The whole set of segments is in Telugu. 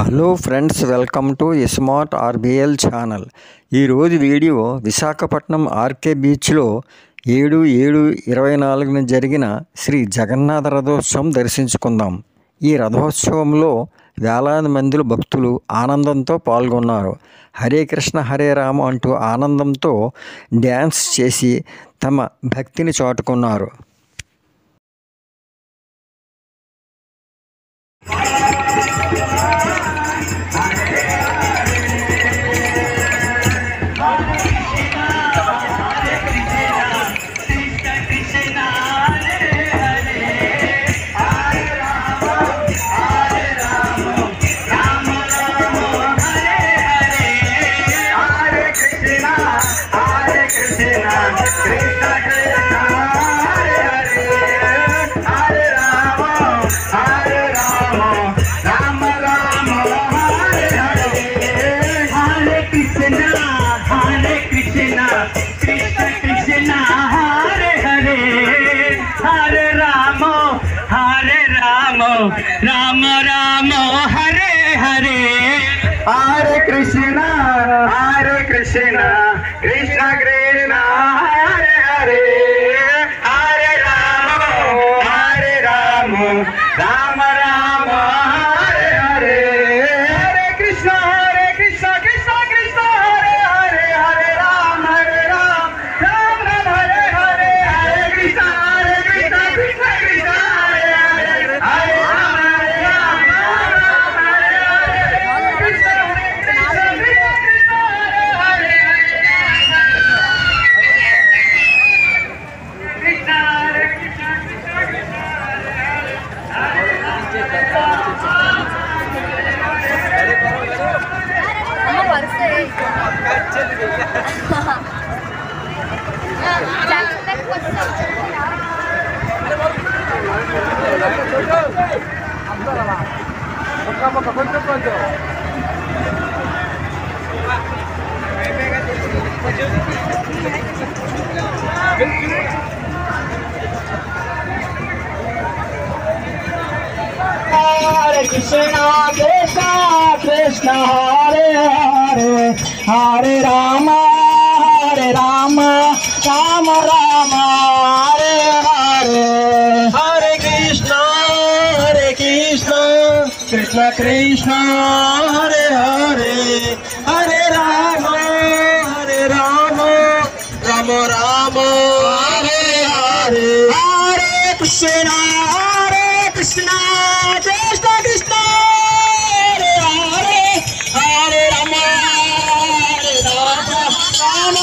Hello friends, welcome to smart RBL channel. ఈరోజు వీడియో విశాఖపట్నం ఆర్కే బీచ్లో 7/7/24 జరిగిన శ్రీ జగన్నాథ రథోత్సవం దర్శించుకుందాం. ఈ రథోత్సవంలో వేలాది మంది భక్తులు ఆనందంతో పాల్గొన్నారు. హరే కృష్ణ హరే రామ అంటూ ఆనందంతో డ్యాన్స్ చేసి తమ భక్తిని చాటుకున్నారు. Ram Ram Hare Hare Hare Krishna Krishna Krishna Hare Hare Hare Ram Ram Ram Hare Hare Hare Krishna Krishna Krishna Hare Hare Hare Ram Ram Ram Hare Hare Hare Krishna Krishna Krishna Hare Hare Hare Krishna Krishna Krishna Hare Hare Hare Rama Rama Rama Hare Hare Hare Krishna Krishna Krishna Hare Hare Hare Rama Rama Rama Hare Hare Hare Krishna Krishna Krishna Krishna Hare Hare Hare Rama Rama Hare Hare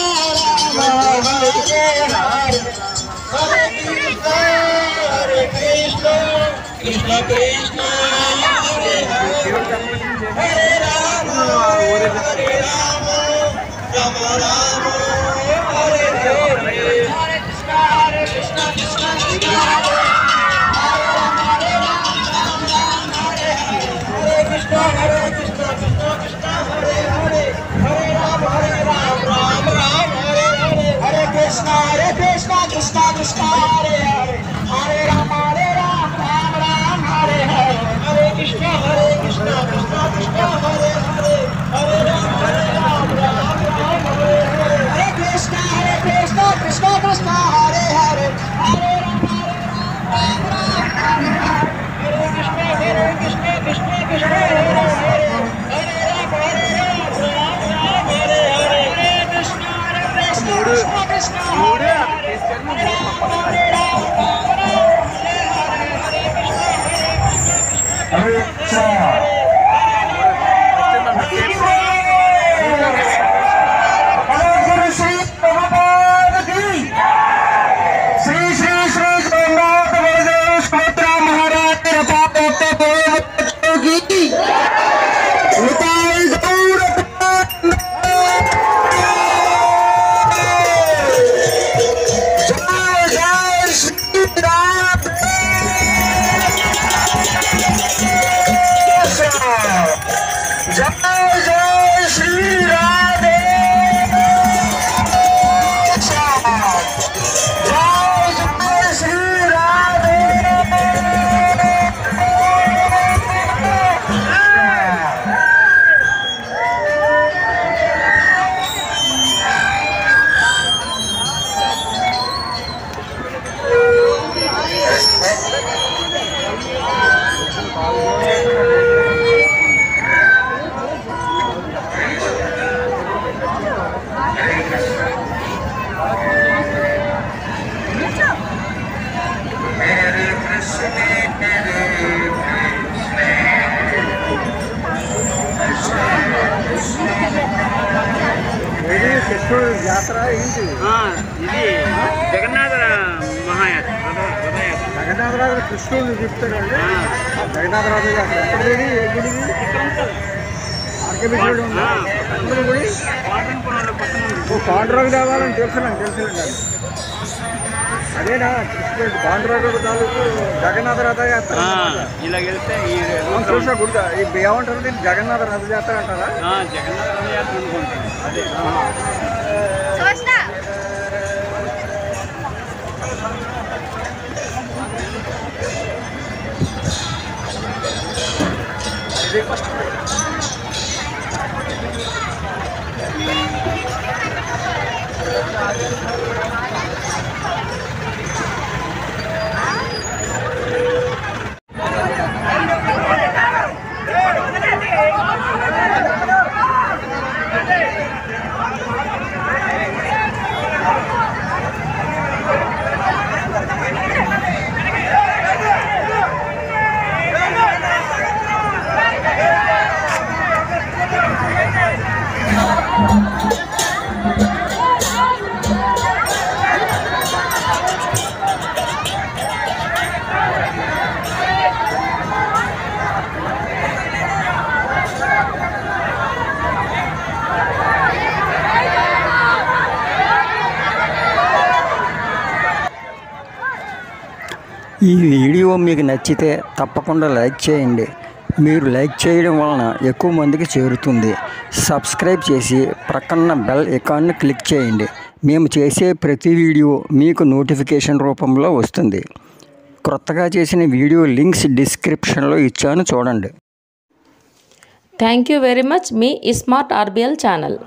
Hare Krishna Krishna Krishna Hare Hare Hare Rama Rama Rama Hare Hare Hare Krishna Krishna Krishna Hare Krishna Krishna Hare Hare Hare Rama Ram Ram Hare Hare Hare Krishna Krishna Krishna Hare Hare Hare Rama Ram Ram Hare Hare Hare Krishna Krishna Krishna Hare Hare Hare Rama Ram Ram Hare Hare Hare Krishna Krishna Krishna Hare Hare Hare Rama Ram Ram Hare Hare Krishna Krishna Krishna Krishna కృష్ణుడు జాతర ఏంటి? ఇది జగన్నాథ మహాయాత్ర రథయాత్ర. జగన్నాథరాజు కృష్ణుడిని చెప్తారండి. జగన్నాథరాజు జాతర ఎక్కడిది? ఏ గుడిది? ఆర్కేబీసీలో ఉందా? ఎక్కడ గుడి? పాండురాజు కావాలని తెలుసునండి అది. అదేనా కృష్ణుడు పాండురాజు తాలూకు జగన్నాథ రథయాత్ర? ఇలా వెళ్తే చూసా గుడి ఏమంటారు దీన్ని? జగన్నాథ రథయాత్ర అంటారా? జగన్నాథ రథయాత్ర అనుకుంటాను. అదే ఈ వీడియో మీకు నచ్చితే తప్పకుండా లైక్ చేయండి. మీరు లైక్ చేయడం వలన ఎక్కువ మందికి చేరుతుంది. సబ్స్క్రైబ్ చేసి ప్రక్కన బెల్ ఐకాన్ని క్లిక్ చేయండి. మేము చేసే ప్రతి వీడియో మీకు నోటిఫికేషన్ రూపంలో వస్తుంది. క్రొత్తగా చేసిన వీడియో లింక్స్ డిస్క్రిప్షన్లో ఇచ్చాను, చూడండి. Thank you very much. Me smart RBL channel.